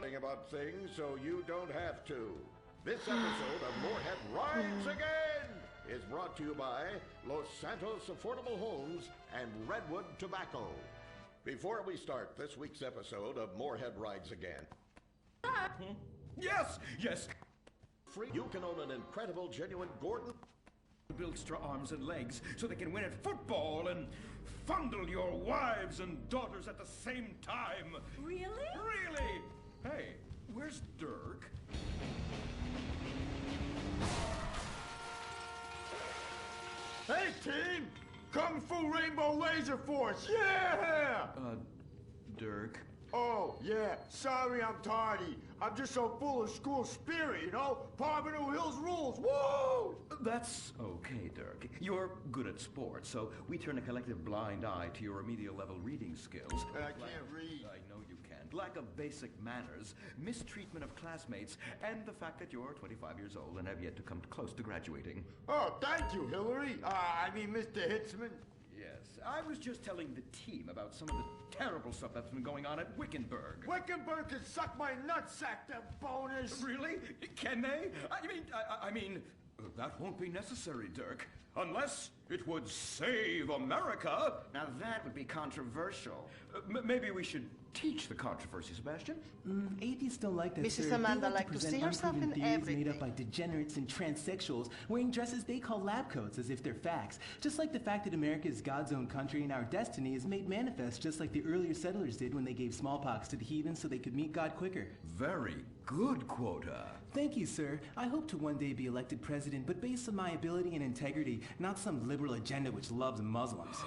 worrying about things so you don't have to. This episode of Moorhead Rides Again is brought to you by Los Santos Affordable Homes and Redwood Tobacco. Before we start this week's episode of Moorhead Rides Again... Yes! Free, you can own an incredible, genuine Gordon... Build strong arms and legs so they can win at football and fondle your wives and daughters at the same time. Really? Really? Hey, where's Dirk? Hey, team! Kung Fu Rainbow Laser Force, yeah! Dirk? Oh, yeah, sorry I'm tardy. I'm just so full of school spirit, you know? Parvenu Hills rules, woo! That's okay, Dirk. You're good at sports, so we turn a collective blind eye to your remedial level reading skills. I can't read. I know you can't. Lack of basic manners, mistreatment of classmates, and the fact that you're 25 years old and have yet to come close to graduating. Oh, thank you, Hillary. Mr. Hitzman. Yes, I was just telling the team about some of the terrible stuff that's been going on at Wickenburg. Wickenburg can suck my nutsack, them boners. Really? Can they? I mean, that won't be necessary, Dirk. Unless it would save America. Now that would be controversial. Maybe we should teach the controversy, Sebastian. Atheists don't like that, Mrs. sir. Amanda They like to present see herself unproven in theories everything. made up by degenerates and transsexuals wearing dresses they call lab coats as if they're facts. Just like the fact that America is God's own country and our destiny is made manifest just like the earlier settlers did when they gave smallpox to the heathens so they could meet God quicker. Very good, Quota. Thank you, sir. I hope to one day be elected president, but based on my ability and integrity, not some liberal agenda which loves Muslims.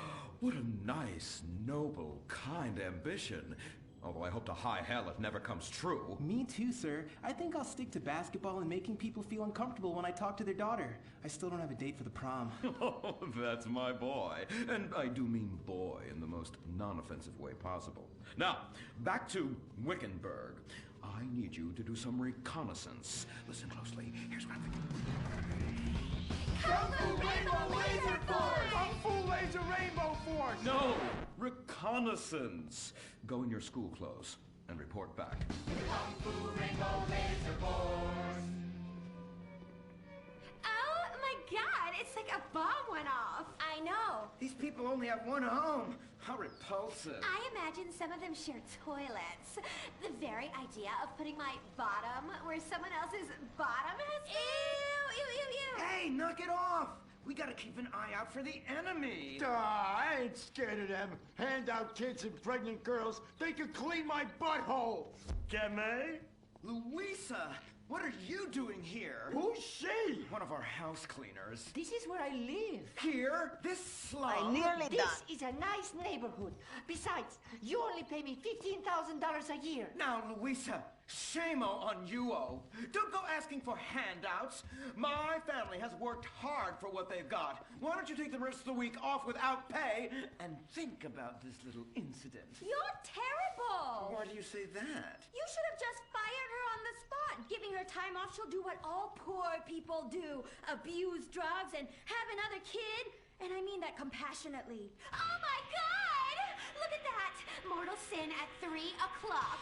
What a nice, noble, kind ambition. Although I hope to high hell it never comes true. Me too, sir. I think I'll stick to basketball and making people feel uncomfortable when I talk to their daughter. I still don't have a date for the prom. Oh, that's my boy. And I do mean boy in the most non-offensive way possible. Now, back to Wickenburg. I need you to do some reconnaissance. Listen closely. Here's what I'm thinking. Kung Fu Rainbow Laser Force! Kung Fu Laser Rainbow Force! No! Reconnaissance! Go in your school clothes and report back. Kung Fu Rainbow Laser Force. Oh my god, it's like a bomb went off. I know. These people only have one home. How repulsive. I imagine some of them share toilets. The very idea of putting my bottom where someone else's bottom has been. Ew. Hey, knock it off. We gotta keep an eye out for the enemy. I ain't scared of them. Handout kids and pregnant girls, they can clean my butthole. Can they? Louisa, what are you doing here? Who's she? One of our house cleaners. This is where I live. Here? This slum? This is a nice neighborhood. Besides, you only pay me $15,000 a year. Now, Louisa, shame on you-o. Don't go asking for handouts. My family has worked hard for what they've got. Why don't you take the rest of the week off without pay and think about this little incident? You're terrible. Why do you say that? You should have just fired her on the spot. Giving her time off, she'll do what all poor people do. Abuse drugs and have another kid. And I mean that compassionately. Oh my God! Look at that! Mortal sin at 3 o'clock.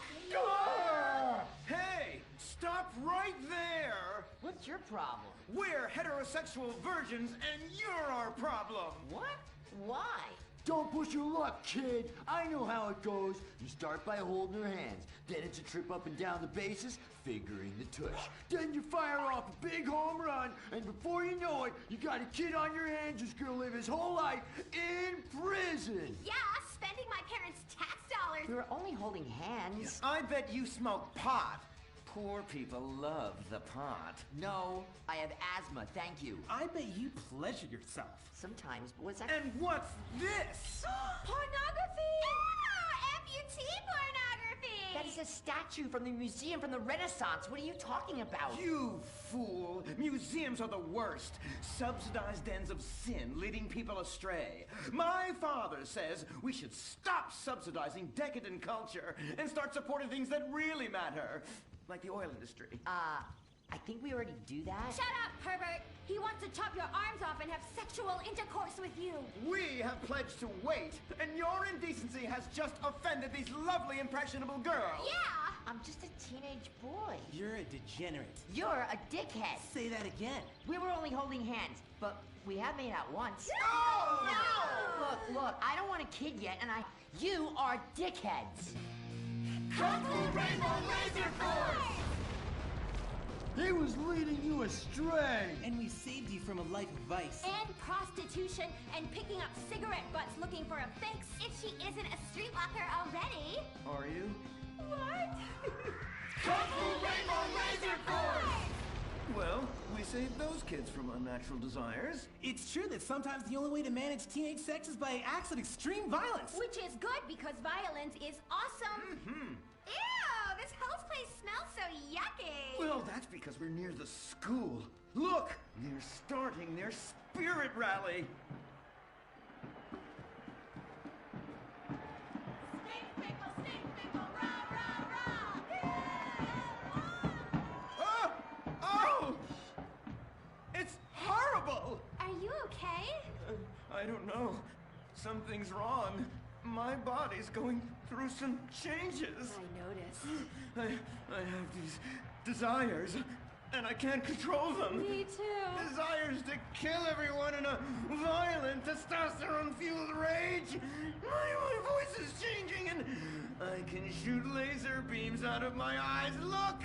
Hey, stop right there! What's your problem? We're heterosexual virgins and you're our problem! What? Why? Don't push your luck, kid. I know how it goes. You start by holding her hands. Then it's a trip up and down the bases, fingering the tush. Then you fire off a big home run, and before you know it, you got a kid on your hands who's gonna live his whole life in prison. Yeah, spending my parents' tax dollars. We were only holding hands. I bet you smoke pot. Poor people love the pot. No, I have asthma, thank you. I bet you pleasure yourself. Sometimes, but what's that? And what's this? Pornography! Ah, amputee pornography! That is a statue from the museum from the Renaissance. What are you talking about? You fool! Museums are the worst. Subsidized dens of sin, leading people astray. My father says we should stop subsidizing decadent culture and start supporting things that really matter. Like the oil industry. I think we already do that. Shut up, pervert! He wants to chop your arms off and have sexual intercourse with you. We have pledged to wait, and your indecency has just offended these lovely, impressionable girls. Yeah! I'm just a teenage You're a degenerate. You're a dickhead. Say that again. We were only holding hands, but we have made out once. No! Look, I don't want a kid yet, and you are dickheads. Kung Fu Rainbow Laser Force! He was leading you astray. And we saved you from a life of vice. And prostitution and picking up cigarette butts looking for a fix if she isn't a streetwalker already. Are you? What? Kung Fu Rainbow Laser Force! Well, we saved those kids from unnatural desires. It's true that sometimes the only way to manage teenage sex is by acts of extreme violence. Which is good because violence is awesome. Ew, this whole place smells so yucky. Well, that's because we're near the school. Look, they're starting their spirit rally. Stink pickle, rah, rah, rah. Oh! Oh! It's horrible! Are you okay? I don't know. Something's wrong. My body's going through some changes. I noticed. I have these desires, and I can't control them. Me too. Desires to kill everyone in a violent, testosterone-fueled rage. My voice is changing, and I can shoot laser beams out of my eyes. Look!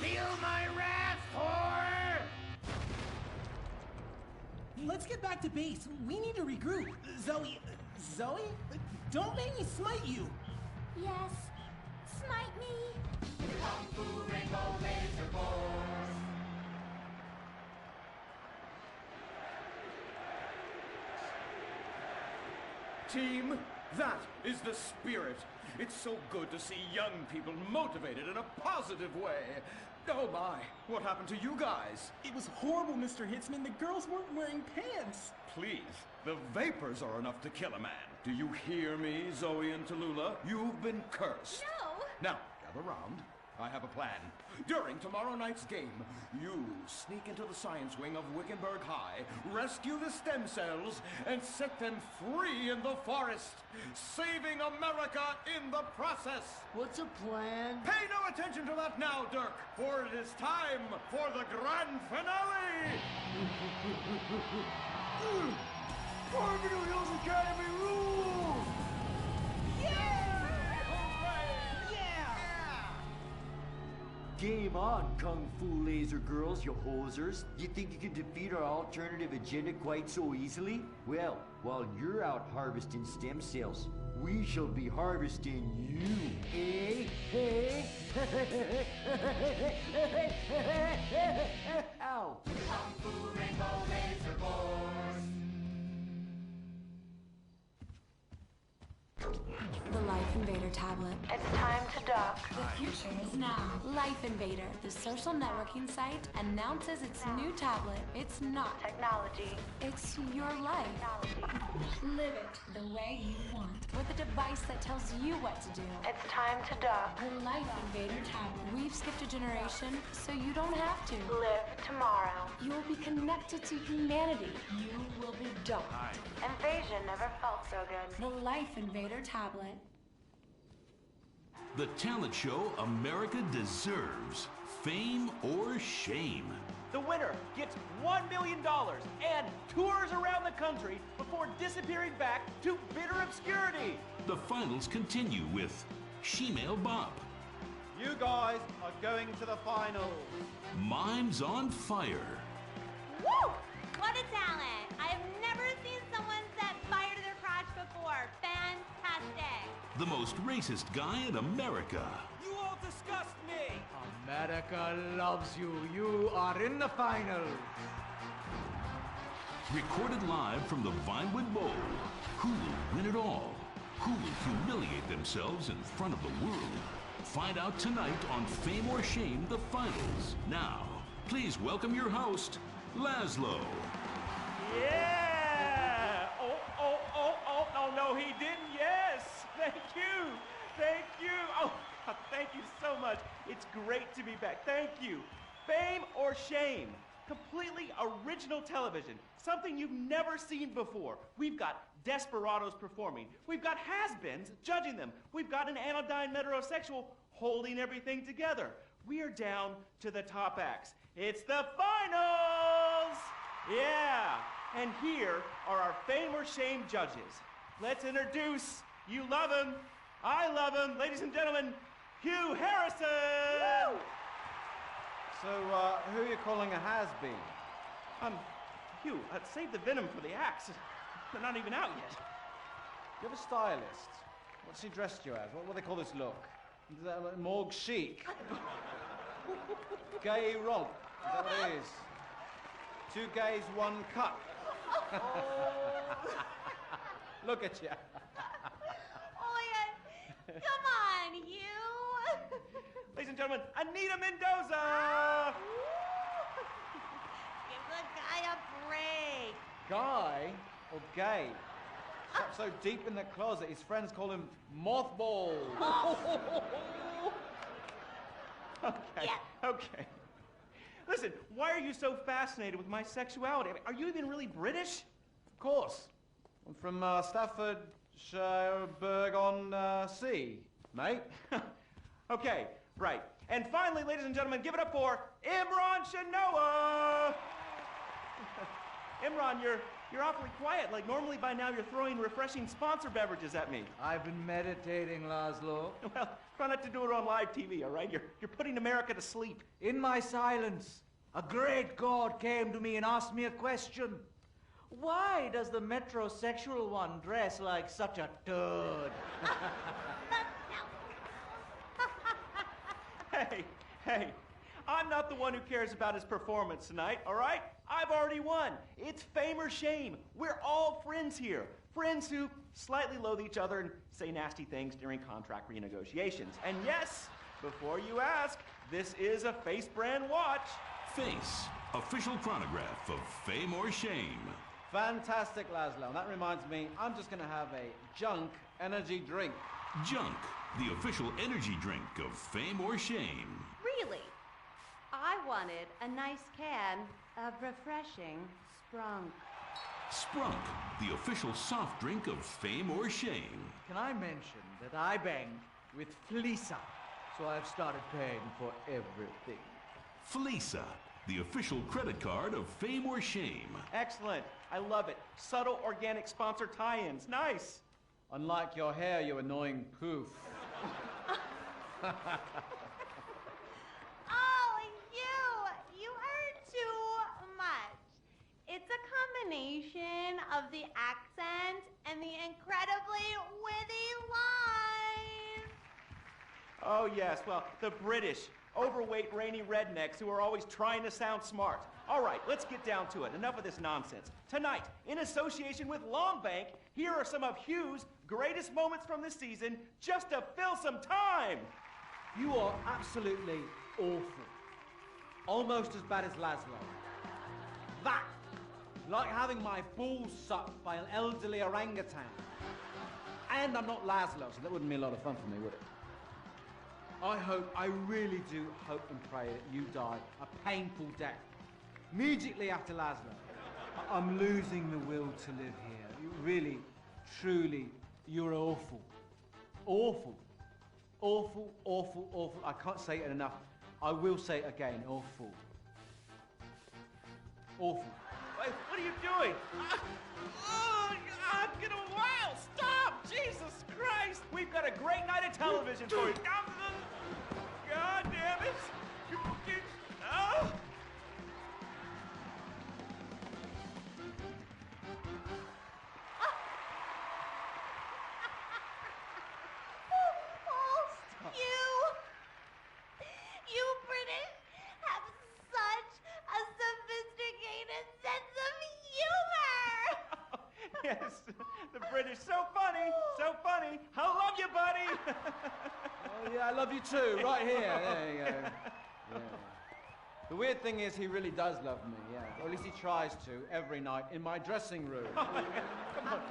Feel my wrath, whore! Let's get back to base. We need to regroup. Zoe? Don't make me smite you. Yes, smite me. Kung Fu Rainbow Laser Force. Team, that is the spirit. It's so good to see young people motivated in a positive way. Oh my, what happened to you guys? It was horrible, Mr. Hitzman. The girls weren't wearing pants. Please, the vapors are enough to kill a man. Do you hear me, Zoe and Tallulah? You've been cursed. No. Now, gather round. I have a plan. During tomorrow night's game, you sneak into the science wing of Wickenburg High, rescue the stem cells, and set them free in the forest, saving America in the process. What's a plan? Pay no attention to that now, Dirk, for it is time for the grand finale! Parvenu Hills Academy rules! Game on, Kung Fu Laser Girls, you hosers. You think you can defeat our alternative agenda quite so easily? Well, while you're out harvesting stem cells, we shall be harvesting you, eh? Hey? Ow! Kung Fu Rainbow Laser Force. The Life Invader tablet. It's time to dock. The future is now. Life Invader, the social networking site, announces its new tablet. It's not Technology. It's your life. Live it the way you want. With a device that tells you what to do. It's time to dock. The Life Invader tablet. We've skipped a generation, so you don't have to. Live tomorrow. You will be connected to humanity. You will be docked. Invasion never felt so good. The Life Invader tablet. The talent show America deserves. Fame or shame. The winner gets $1 million and tours around the country before disappearing back to bitter obscurity. The finals continue with Shemale Bop. You guys are going to the finals. Mimes on Fire. Woo! What a talent! I've never seen someone set fire to their crotch before. Fantastic! The most racist guy in America. You all disgust me! America loves you. You are in the finals. Recorded live from the Vinewood Bowl. Who will win it all? Who will humiliate themselves in front of the world? Find out tonight on Fame or Shame, the finals. Now, please welcome your host, Laszlo. Yeah! Oh, no, he didn't. Yes! Thank you! Thank you! Oh, thank you so much. It's great to be back. Thank you. Fame or Shame? Completely original television. Something you've never seen before. We've got desperados performing. We've got has-beens judging them. We've got an anodyne metrosexual holding everything together. we are down to the top acts. It's the finals! Yeah, and here are our fame or shame judges. Let's introduce, you love him, I love him, ladies and gentlemen, Hugh Harrison! Woo! So, who are you calling a has-been? Hugh, save the venom for the acts. They're not even out yet. You have a stylist. What's she dressed you as? What do they call this look? Is that like morgue chic? Gay romp. Is that what it is? 2 gays, 1 cut. Look at you. Oh, yeah. Come on, you. Ladies and gentlemen, Anita Mendoza! Give the guy a break. Guy or gay? Up so deep in the closet, his friends call him Mothball. Okay, okay. Listen, why are you so fascinated with my sexuality? I mean, are you even really British? Of course. I'm from Staffordshire-on-Sea, mate. Okay, right. And finally, ladies and gentlemen, give it up for Imran Shanoa! Imran, you're awfully quiet. Like, normally by now you're throwing refreshing sponsor beverages at me. I've been meditating, Laszlo. Well, try not to do it on live TV, all right? You're putting America to sleep. In my silence, a great god came to me and asked me a question. Why does the metrosexual one dress like such a turd? Hey, I'm not the one who cares about his performance tonight, all right? I've already won. It's fame or shame. We're all friends here. Friends who slightly loathe each other and say nasty things during contract renegotiations. And yes, before you ask, this is a Face brand watch. Face, official chronograph of Fame or Shame. Fantastic, Laszlo. And that reminds me, I'm just going to have a junk energy drink. Junk, the official energy drink of Fame or Shame. Really? I wanted a nice can of refreshing Sprunk. Sprunk, the official soft drink of Fame or Shame. Can I mention that I banged with Fleesa, so I've started paying for everything. Fleesa, the official credit card of Fame or Shame. Excellent. I love it. Subtle organic sponsor tie-ins. Nice. Unlike your hair, you annoying poof. You heard too much. It's a combination of the accent and the incredibly witty lines. Oh, yes. Well, the British, overweight, rainy rednecks who are always trying to sound smart. All right, let's get down to it. Enough of this nonsense. Tonight, in association with Longbank, here are some of Hugh's greatest moments from this season just to fill some time. You are absolutely awful. Almost as bad as Laszlo. That, like having my balls sucked by an elderly orangutan. And I'm not Laszlo, so that wouldn't be a lot of fun for me, would it? I really do hope and pray that you die a painful death. Immediately after Laszlo. I'm losing the will to live here. You really, truly, you're awful. Awful. Awful, awful, awful. I can't say it enough. I will say it again. Awful. Awful. Wait, what are you doing? Get a while. Stop! Jesus Christ! We've got a great night of television for you. God damn it! Oh. You British have such a sophisticated sense of humor. Yes, the British, so funny, so funny. I love you, buddy. Oh yeah, I love you too, right here. There you go. Yeah. The weird thing is he really does love me, yeah. Or at least he tries to, every night, in my dressing room. Oh, come on,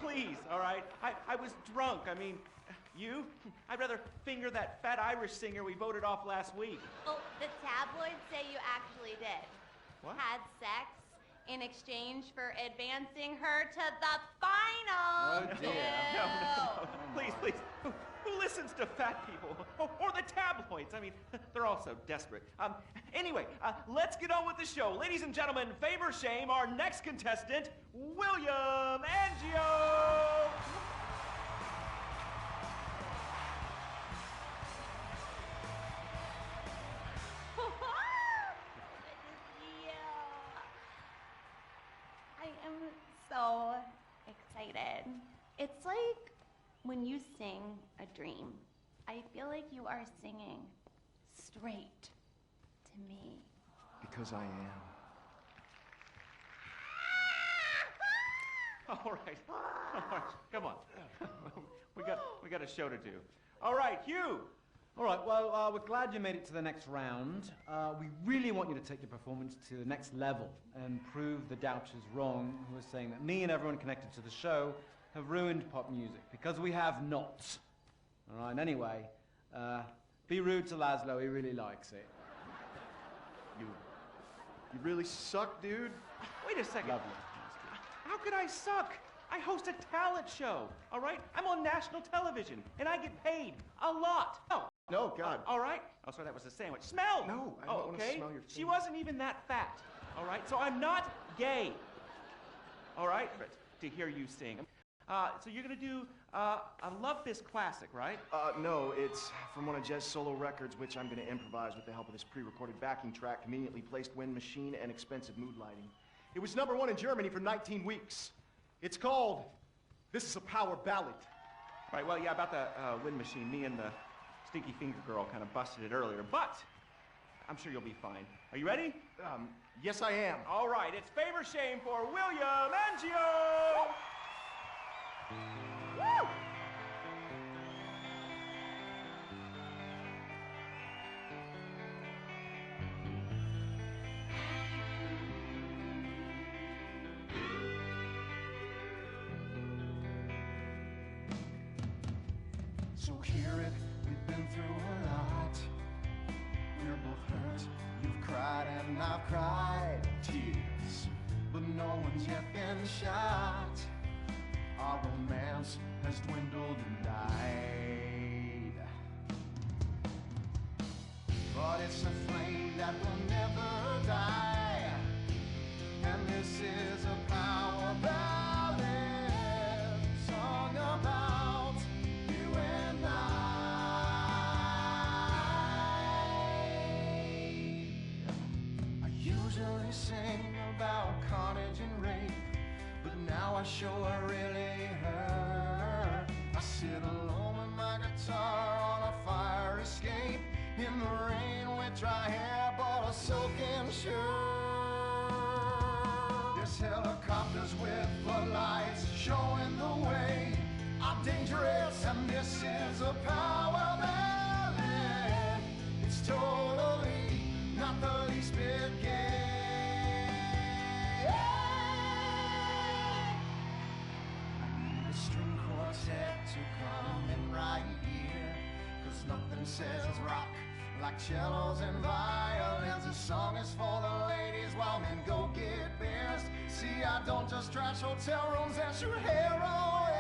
please, all right? I was drunk, I mean, you? I'd rather finger that fat Irish singer we voted off last week. Oh, the tabloids say you actually did. What? Had sex in exchange for advancing her to the final. Oh dear. No. Please. Who Who listens to fat people? Or the tabloids? I mean, they're all so desperate. Anyway, let's get on with the show. Ladies and gentlemen, fame or shame, our next contestant, William Angio! I am so excited. It's like when you sing a dream. I feel like you are singing straight to me. Because I am. All right. Come on. we got a show to do. All right, Hugh. All right, well, we're glad you made it to the next round. We really want you to take your performance to the next level and prove the doubters wrong who are saying that me and everyone connected to the show have ruined pop music, because we have not. All right, and anyway, be rude to Laszlo, he really likes it. You really suck, dude? Wait a second. Lovely. How could I suck? I host a talent show, all right? I'm on national television, and I get paid a lot. Oh. No, God. All right. Oh, sorry, that was a sandwich. Smell! No, I don't want to smell your food. She wasn't even that fat, all right? So I'm not gay, all right? To hear you sing. So you're going to do a Love Fist classic, right? No, it's from one of Jez's solo records, which I'm going to improvise with the help of this pre-recorded backing track, conveniently placed wind machine, and expensive mood lighting. It was #1 in Germany for 19 weeks. It's called This Is a Power Ballad. Right, well, yeah, about the wind machine, me and the Stinky Finger Girl kind of busted it earlier, but I'm sure you'll be fine. Are you ready? Yes, I am. All right, it's fame or shame for William Angio! Woo! So hear it, we've been through a lot. We're both hurt, you've cried and I've cried tears, but no one's yet been shot. Our romance has dwindled and died, but it's a flame that will never die, and this is a power ballad song about you and I usually sing about carnage and rape, but now I sure really hurt. I sit alone with my guitar on a fire escape, in the rain with dry hair but a soaking shirt. There's helicopters with floodlights showing the way. I'm dangerous and this is a power ballad. It's totally not the least bit gay. String quartet to come in right here, 'cause nothing says rock like cellos and violins. This song is for the ladies while men go get beers. See, I don't just trash hotel rooms and shoot heroin.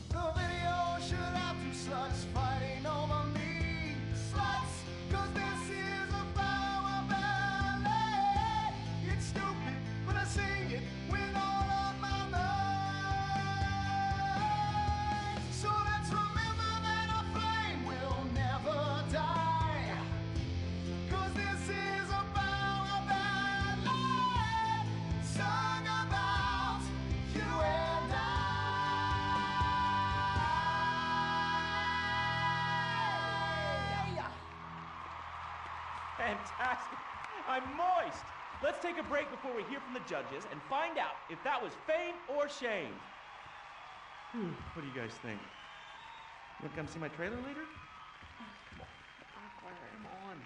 The video should have two sluts fighting over me. Sluts, 'cause this is a power ballad. It's stupid, but I sing it with all of my might. So let's remember that a flame will never die, 'cause this is a power ballad sung about you and I. Fantastic. I'm moist. Let's take a break before we hear from the judges and find out if that was fame or shame. Whew, what do you guys think? You want to come see my trailer later? Come on.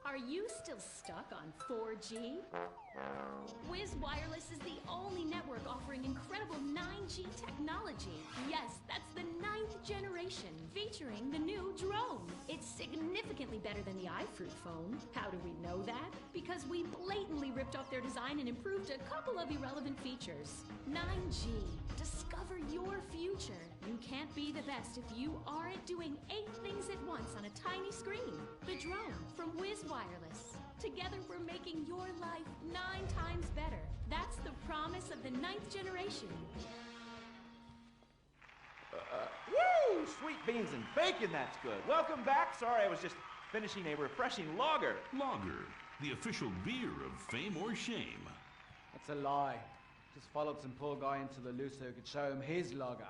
Are you still stuck on 4G? Wiz Wireless is the only network offering incredible 9G technology. Yes, that's the 9th generation, featuring the new drone. It's significantly better than the iFruit phone. How do we know that? Because we blatantly ripped off their design and improved a couple of irrelevant features. 9G. Discover your future. You can't be the best if you aren't doing 8 things at once on a tiny screen. The drone from Wiz Wireless. Together we're making your life 9 times better. That's the promise of the 9th generation. Woo! Sweet beans and bacon, that's good. Welcome back. Sorry, I was just finishing a refreshing lager. Lager, the official beer of fame or shame. That's a lie. Just followed some poor guy into the loose so he could show him his lager.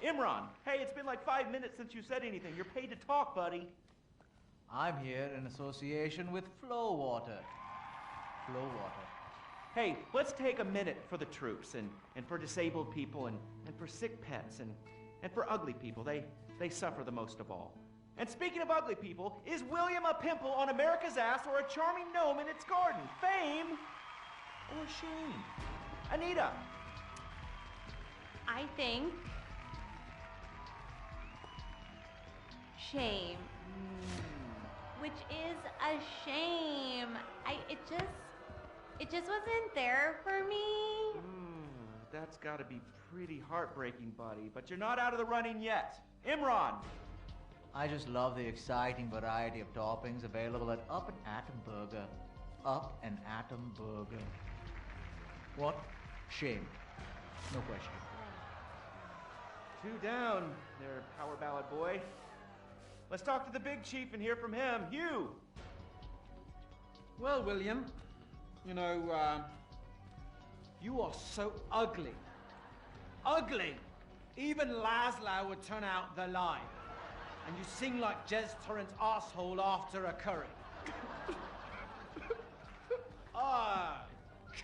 Imran, hey, it's been like 5 minutes since you said anything. You're paid to talk, buddy. I'm here in association with Flow Water. Flow Water. Hey, let's take a minute for the troops and for disabled people and for sick pets and for ugly people. They suffer the most of all. And speaking of ugly people, is William a pimple on America's ass or a charming gnome in its garden? Fame or shame? Anita. I think shame. Which is a shame. It just wasn't there for me. That's got to be pretty heartbreaking, buddy. But you're not out of the running yet. Imran. I just love the exciting variety of toppings available at Up and Atom Burger. Up and Atom Burger. What? Shame. No question. 2 down there, power ballad boy. Let's talk to the big chief and hear from him. Hugh. Well, William, you know, you are so ugly. Ugly! Even Laszlo would turn out the line. And you sing like Jez Torrant's asshole after a curry.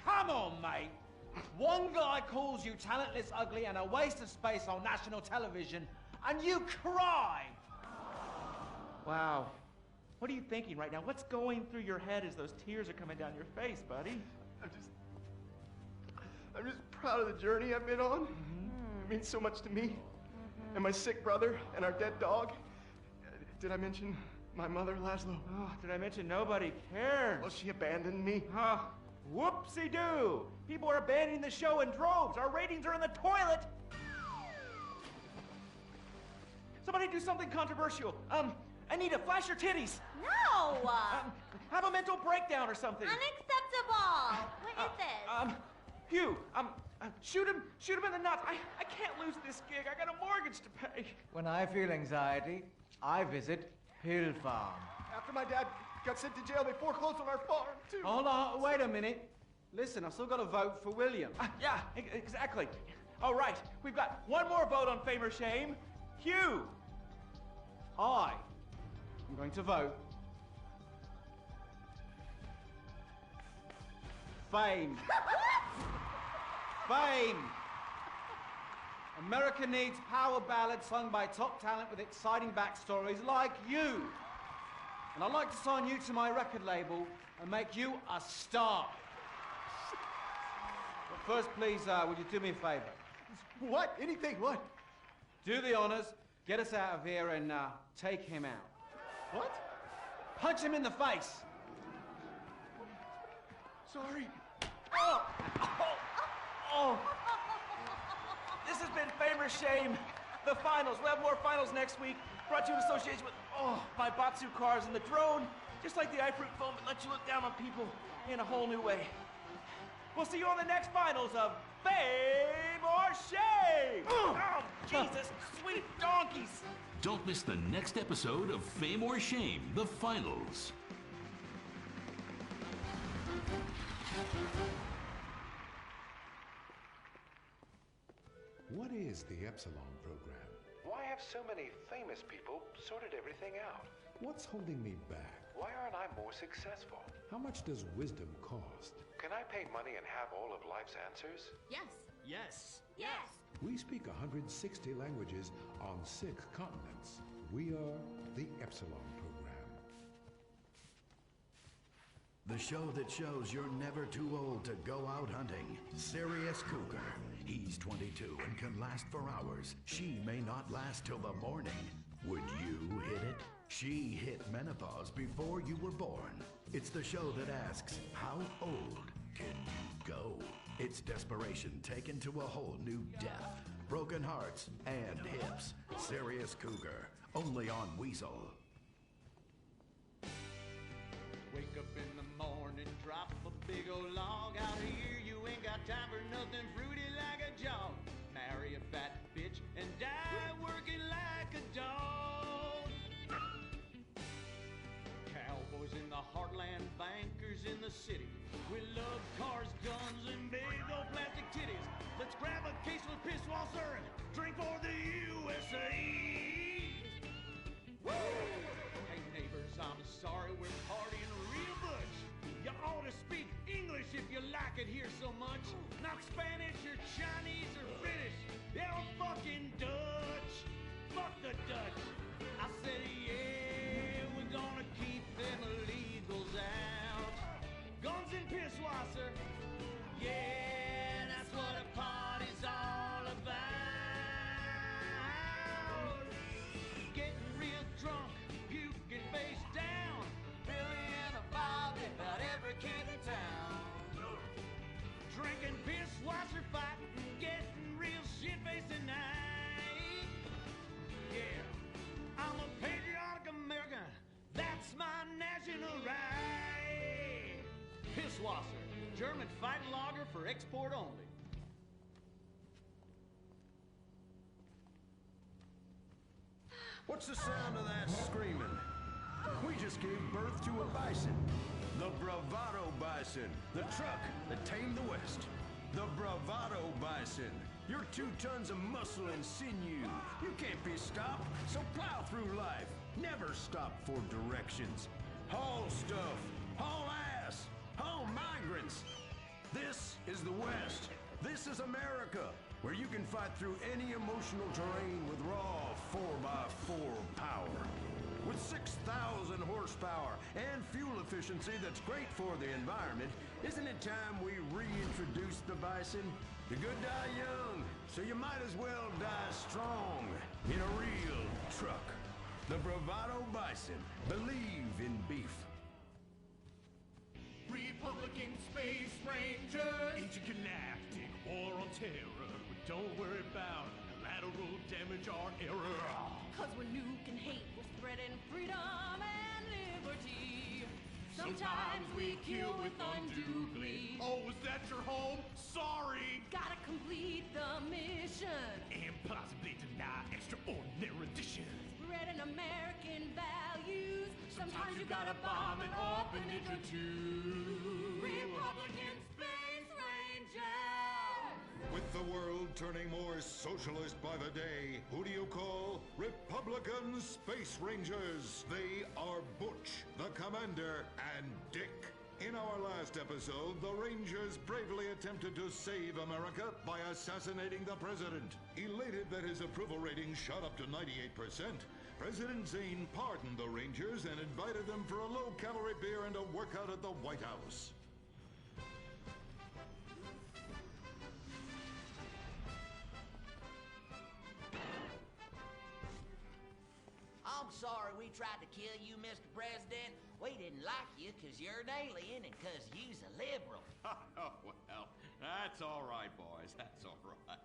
Come on, mate. One guy calls you talentless, ugly, and a waste of space on national television, and you cry! Wow. What are you thinking right now? What's going through your head as those tears are coming down your face, buddy? I'm just proud of the journey I've been on. It means so much to me. And my sick brother and our dead dog. Did I mention my mother, Laszlo? Oh, did I mention nobody cares? Well, she abandoned me. Huh? Whoopsie-doo! People are abandoning the show in droves. Our ratings are in the toilet. Somebody do something controversial. Anita, flash your titties. No! Have a mental breakdown or something. Unacceptable! What is this? Hugh, shoot him in the nuts. I can't lose this gig. I got a mortgage to pay. When I feel anxiety, I visit Hill Farm. After my dad got sent to jail, they foreclosed on our farm, too. Hold on, wait a minute. Listen, I've still got to vote for William. Yeah, exactly. All right, we've got one more vote on Fame or Shame. Hugh. I'm going to vote Fame. Fame. America needs power ballads sung by top talent with exciting backstories like you. And I'd like to sign you to my record label and make you a star. But first, please, would you do me a favor? What? Anything? What? Do the honors, get us out of here, and take him out. What? Punch him in the face. Sorry. Oh! This has been Fame or Shame, the finals. We'll have more finals next week. Brought to you in association with, my Batsu cars and the drone. Just like the iFruit phone, but lets you look down on people in a whole new way. We'll see you on the next finals of Fame or Shame! Oh, Jesus, sweet donkeys! Don't miss the next episode of Fame or Shame, the finals. What is the Epsilon program? Why have so many famous people sorted everything out? What's holding me back? Why aren't I more successful? How much does wisdom cost? Can I pay money and have all of life's answers? Yes. Yes. Yes. We speak 160 languages on 6 continents. We are the Epsilon program. The show that shows you're never too old to go out hunting. Sirius Cougar. He's 22 and can last for hours. She may not last till the morning. Would you? She hit menopause before you were born. It's the show that asks, how old can you go? It's desperation taken to a whole new depth. Broken hearts and hips. Serious Cougar. Only on Weasel. Wake up in the morning, drop a big old log out here. You ain't got time for nothing fruity like a jog. Marry a fat bitch and die working like a dog. Cowboys in the heartland, bankers in the city. We love cars, guns, and big old plastic titties. Let's grab a case of Pisswasser and drink for the USA. Woo! Hey neighbors, I'm sorry we're partying real much. You ought to speak English if you like it here so much. Not Spanish or Chinese or British. They're fucking Dutch. Fuck the Dutch. I said, yeah, we're gonna keep them illegals out. Guns and Pisswasser. Yeah, that's what a party's all about. Getting real drunk, puking face down. Billy and a Bobby, about every kid in town. Drinking Pisswasser, fighting, getting real shit-faced tonight. Yeah, I'm a patriotic American. That's my national right. Pisswasser, German fighting lager for export only. What's the sound of that screaming? We just gave birth to a bison. The Bravado Bison. The truck that tamed the West. The Bravado Bison. You're 2 tons of muscle and sinew. You can't be stopped, so plow through life. Never stop for directions. Haul stuff. Haul ass. Haul migrants. This is the West. This is America, where you can fight through any emotional terrain with raw 4x4 power. With 6,000 horsepower and fuel efficiency that's great for the environment, isn't it time we reintroduce the bison? The good die young, so you might as well die strong in a real truck. The Bravado Bison. Believe in beef. Republican Space Rangers, intergalactic war on terror. We don't worry about collateral damage or error. Cause we're nuking hate, we're spreading freedom and liberty. Sometimes we kill with undue glee. Oh, was that your home? Sorry. Gotta complete the mission And possibly deny extraordinary additions. spreading American values. Sometimes you gotta bomb an orphanage or two. Republican Space Rangers! With the world turning more socialist by the day, who do you call Republican Space Rangers? They are Butch, the Commander, and Dick. In our last episode, the Rangers bravely attempted to save America by assassinating the president. Elated that his approval rating shot up to 98%, President Zane pardoned the Rangers and invited them for a low-calorie beer and a workout at the White House. I'm sorry we tried to kill you, Mr. President. We didn't like you because you're an alien and because you's a liberal. Oh, well, that's all right, boys. That's all right.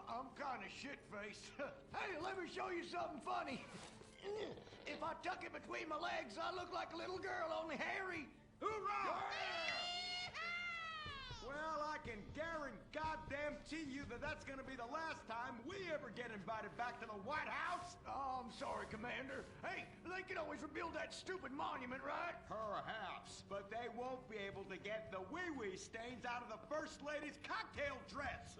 I'm kind of shit-faced. Hey, let me show you something funny. If I tuck it between my legs, I look like a little girl, only hairy. Hoorah! Well, I can guarantee you that that's gonna be the last time we ever get invited back to the White House. Oh, I'm sorry, Commander. Hey, they can always rebuild that stupid monument, right? Perhaps, but they won't be able to get the wee-wee stains out of the First Lady's cocktail dress.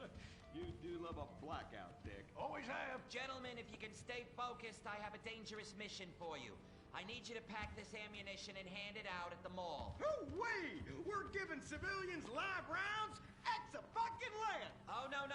You do love a blackout, Dick. Always have. Gentlemen, if you can stay focused, I have a dangerous mission for you. I need you to pack this ammunition and hand it out at the mall. Hoo-wee! We're giving civilians live rounds? Ex-a-fucking-land! Oh, no.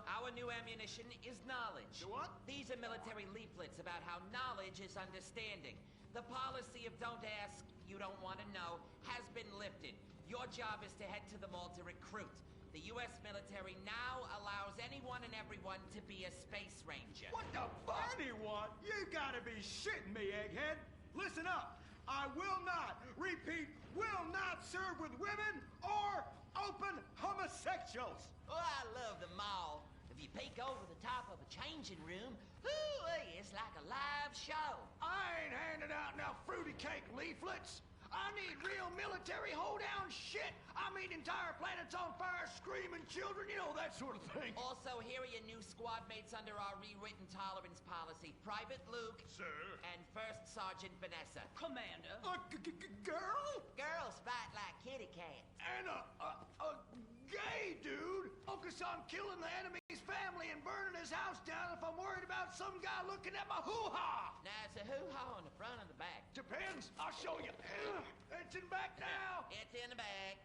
Our new ammunition is knowledge. What? These are military leaflets about how knowledge is understanding. The policy of don't ask, you don't want to know, has been lifted. Your job is to head to the mall to recruit. The U.S. military now allows anyone and everyone to be a space ranger. What the fuck? Anyone? You gotta be shitting me, egghead. Listen up. I will not, repeat, will not serve with women or open homosexuals. Oh, I love the mall. If you peek over the top of a changing room, ooh, it's like a live show. I ain't handing out no fruity cake leaflets. I need real military hoedown shit. I mean entire planets on fire, screaming children, you know, that sort of thing. Also, here are your new squad mates under our rewritten tolerance policy. Private Luke. Sir. And First Sergeant Vanessa. Commander. A girl? Girls fight like kitty cats. And a gay dude focus on killing the enemy's family and burning his house down if I'm worried about some guy looking at my hoo-ha. Now, it's a hoo-ha on the front or the back? Depends. I'll show you. It's in back now. It's in the bag.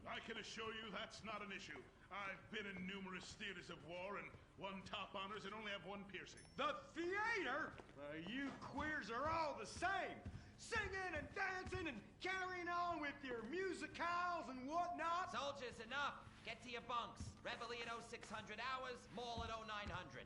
I can assure you that's not an issue. I've been in numerous theaters of war and won top honors and only have one piercing. The theater? You queers are all the same. Singing and dancing and carrying on with your musicals and whatnot. Soldiers, enough. Get to your bunks. Reveille at 0600 hours, Maul at 0900.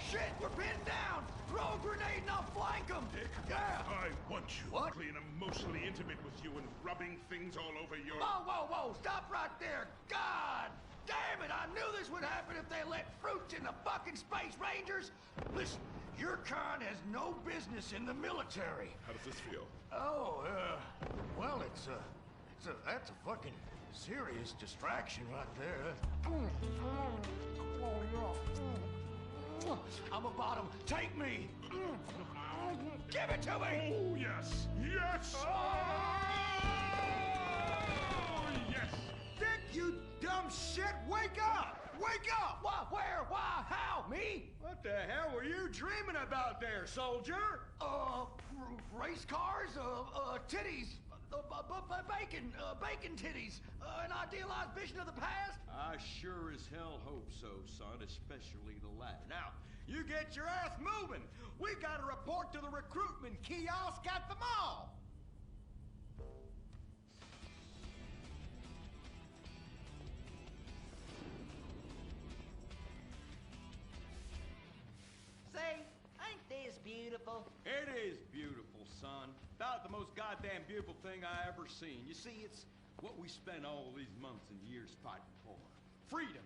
Shit, we're pinned down! Throw a grenade and I'll flank them! Yeah! I want you What? clean emotionally intimate with you and rubbing things all over your... Whoa, whoa, whoa! Stop right there! God damn it! I knew this would happen if they let fruits in the fucking Space Rangers! Listen, your kind has no business in the military. How does this feel? Oh, well, that's a fucking serious distraction right there. I'm a bottom. Take me. Give it to me. Oh, yes. Yes. Oh, yes. Dick, you dumb shit. Wake up. Wake up. What? Where? Why? How? Me? What the hell were you dreaming about there, soldier? Race cars, titties, bacon titties, an idealized vision of the past? I sure as hell hope so, son, especially the latter. Now, you get your ass moving. We got to report to the recruitment kiosk at the mall. Say, ain't this beautiful? It is beautiful, son. About the most goddamn beautiful thing I ever seen. You see, it's what we spent all these months and years fighting for. Freedom.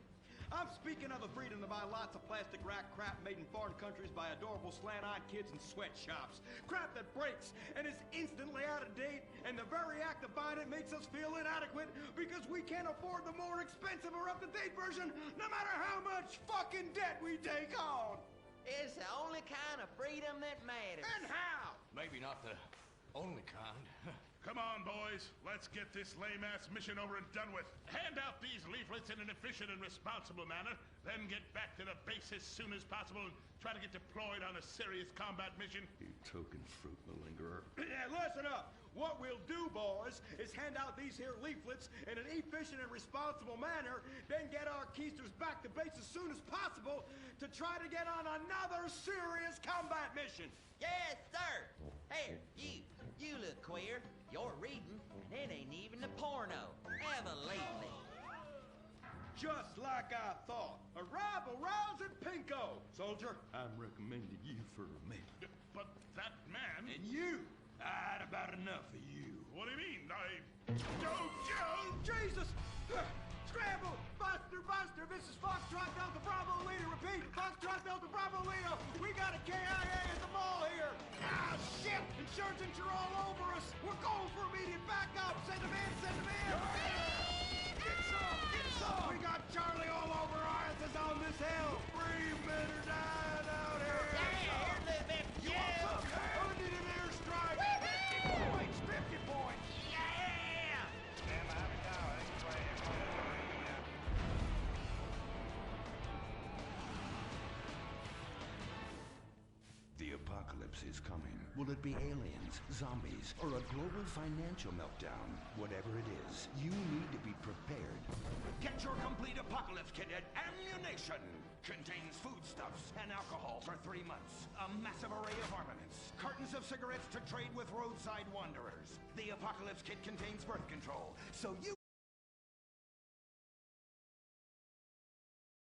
I'm speaking of the freedom to buy lots of plastic rack crap made in foreign countries by adorable slant-eyed kids in sweatshops. Crap that breaks and is instantly out of date, and the very act of buying it makes us feel inadequate because we can't afford the more expensive or up-to-date version, no matter how much fucking debt we take on. It's the only kind of freedom that matters. And how? Maybe not the only kind. Come on, boys. Let's get this lame-ass mission over and done with. Hand out these leaflets in an efficient and responsible manner, then get back to the base as soon as possible and try to get deployed on a serious combat mission. You token fruit malingerer. Yeah, listen up. What we'll do, boys, is hand out these here leaflets in an efficient and responsible manner, then get our keisters back to base as soon as possible to try to get on another serious combat mission. Yes, sir. Here, you look queer. You're reading, and it ain't even a porno. Evidently. Just like I thought. Arrival rounds at Pinko. Soldier. I'm recommending you for a man. But that man... And you! I had about enough of you. What do you mean? Joe! Jesus! Scramble! Buster! This is Foxtrot Delta Bravo Leader. Repeat, Foxtrot Delta Bravo Leader. We got a KIA at the mall here. Ah, shit! Insurgents are all over us. We're going for immediate backup. Send them in, send them in. Get some. We got Charlie all over our asses on this hill. Breathe better dying out here. Here's the bit. You want some? I need an airstrike. 50 points, 50 points. Yeah! The apocalypse apocalypse is coming. Will it be aliens, zombies, or a global financial meltdown? Whatever it is, you need to be prepared. Get your complete apocalypse kit at Ammunition. Contains foodstuffs and alcohol for 3 months. A massive array of armaments. Cartons of cigarettes to trade with roadside wanderers. The apocalypse kit contains birth control, so you